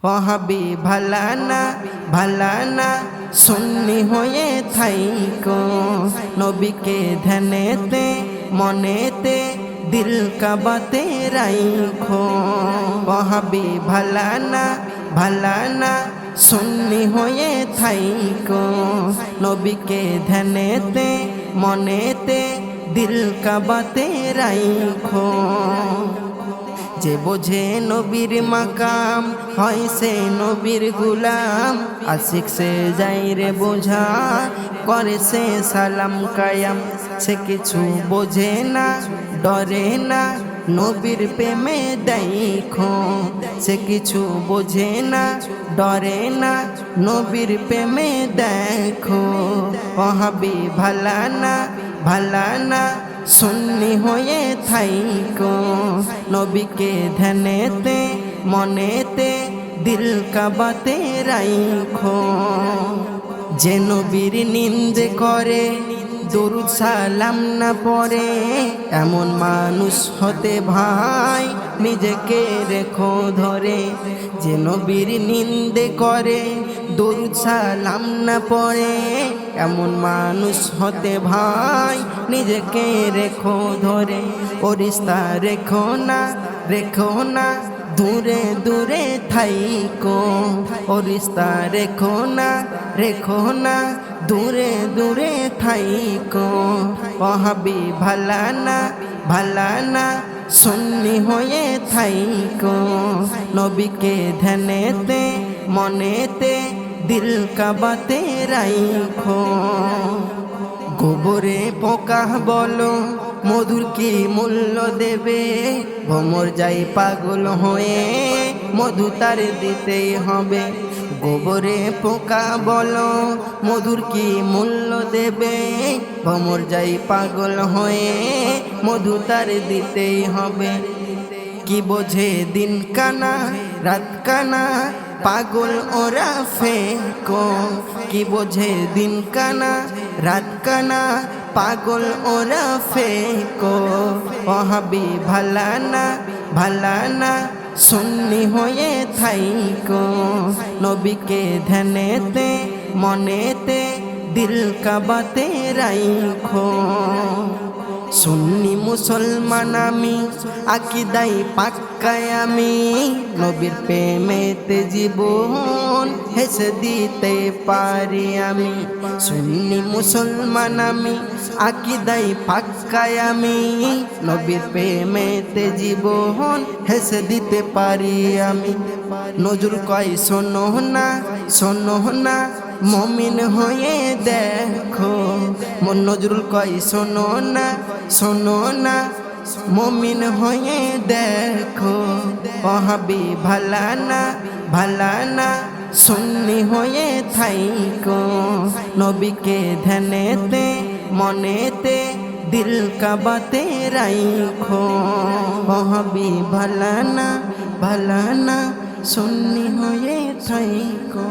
ওয়াহাবি ভালানা ভালানা সুন্নি হয়ে থাইকো নবীকে ধ্যানেতে মনেতে দিল কাবাতে রাইখো। ওয়াহাবি ভালানা ভালানা সুন্নি হয়ে থাইকো নবীকে ধ্যানেতে মনেতে দিল কাবাতে রাইখো। যে বোঝে নবীর মাকাম হয় সে নবীর গুলাম, আশিক সে যাই রে বোঝা করে সে সালাম কায়াম। সে কিছু বোঝে না ডরে না নবীর প্রেমে দেখো, সে কিছু বোঝে না ডরে না নবীর প্রেমে দেখো। ওয়াহাবি ভালানা ভালানা সুন্নি হয়ে থাইকো নবীকে ধ্যানেতে মনেতে দিল কাবাতে রাইখো। যে নবীর নিন্দে করে দরুদ সালাম না পড়ে, এমন মানুষ হতে ভাই নিজেকে রেখো ধরে। যে নবীর নিন্দে করে দরুদ সালাম না পড়ে, এমন মানুষ হতে ভাই নিজেকে রেখো ধরে। ও রিস্তা রেখো না দূরে দূরে থাইকো, ও রিস্তা রেখো না দূরে দূরে থাইকো। ওয়াহাবি ভালানা ভালানা সুন্নি হয়ে থাইকো নবীকে ধ্যানেতে মনেতে দিল কাবাতে রাইখো। গোবরে পোকা বলো মধুর কি মূল্য দেবে, ভ্রমর যাই পাগল হয়ে মধু তার দিতেই হবে। গোবরে পোকা বলো মধুর কি মূল্য দেবে, ভ্রমর যাই পাগল হয়ে মধু তার দিতেই হবে। কি বোঝে দিন কানা রাত কানা পাগল ওরা ফেকো, কি বোঝে দিন কানা রাত কানা পাগল ওরা ফেকো। ওয়াহাবি ভালানা ভালানা সুন্নি হয়ে থাইকো নবীকে ধ্যানেতে মনেতে দিল কাবাতে রাইখো। সুন্নি মুসলমান আমি আকিদাই পাক্কায় আমি, নবীর প্রেমেতে জীবন হেসে দিতে পারি আমি। সুন্নি মুসলমান আমি আকিদাই পাক্কায় আমি, নবীর প্রেমেতে জীবন হেসে দিতে পারি আমি। নজরুল কয় শোনো না মমিন হয়ে দেখো, মন নজরুল কয় শোনো না মমিন হয়ে দেখো। ওয়াহাবি ভালানা ভালানা সুন্নি হয়ে থাইকো নবীকে ধ্যানেতে মনেতে দিল কাবাতে রাইখো। ওয়াহাবি ভালানা ভালানা সুন্নি হয়ে থাইকো।